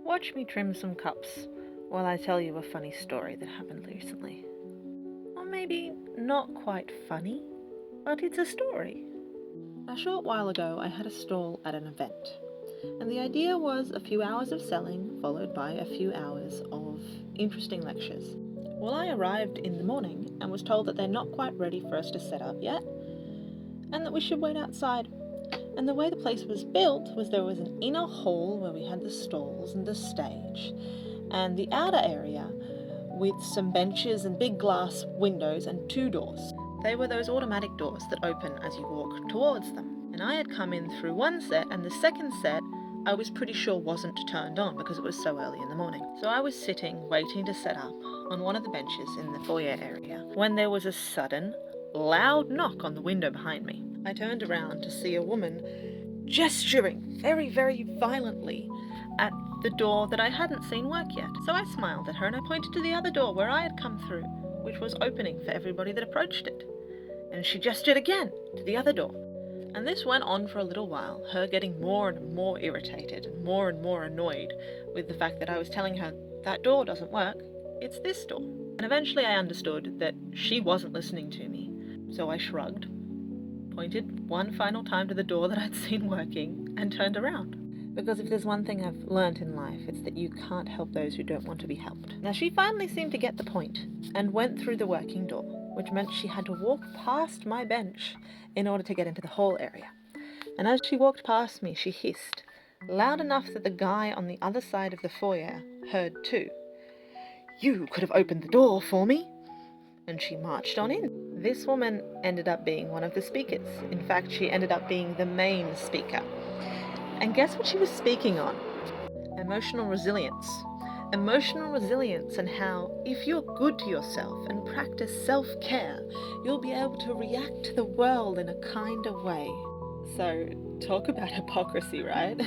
Watch me trim some cups while I tell you a funny story that happened recently. Or maybe not quite funny, but it's a story. A short while ago, I had a stall at an event, and the idea was a few hours of selling, followed by a few hours of interesting lectures. Well, I arrived in the morning and was told that they're not quite ready for us to set up yet, and that we should wait outside. And the way the place was built was there was an inner hall where we had the stalls and the stage, and the outer area with some benches and big glass windows and two doors. They were those automatic doors that open as you walk towards them. And I had come in through one set, and the second set I was pretty sure wasn't turned on because it was so early in the morning. So I was sitting, waiting to set up on one of the benches in the foyer area, when there was a sudden, loud knock on the window behind me. I turned around to see a woman gesturing very, very violently at the door that I hadn't seen work yet. So I smiled at her and I pointed to the other door where I had come through, which was opening for everybody that approached it. And she gestured again to the other door. And this went on for a little while, her getting more and more irritated and more annoyed with the fact that I was telling her, that door doesn't work, it's this door. And eventually I understood that she wasn't listening to me. So I shrugged, pointed one final time to the door that I'd seen working, and turned around. Because if there's one thing I've learnt in life, it's that you can't help those who don't want to be helped. Now she finally seemed to get the point, and went through the working door, which meant she had to walk past my bench in order to get into the hall area. And as she walked past me, she hissed, loud enough that the guy on the other side of the foyer heard too. "You could have opened the door for me." And she marched on in. This woman ended up being one of the speakers. In fact, she ended up being the main speaker. And guess what she was speaking on? Emotional resilience. Emotional resilience, and how if you're good to yourself and practice self-care, you'll be able to react to the world in a kinder way. So, talk about hypocrisy, right?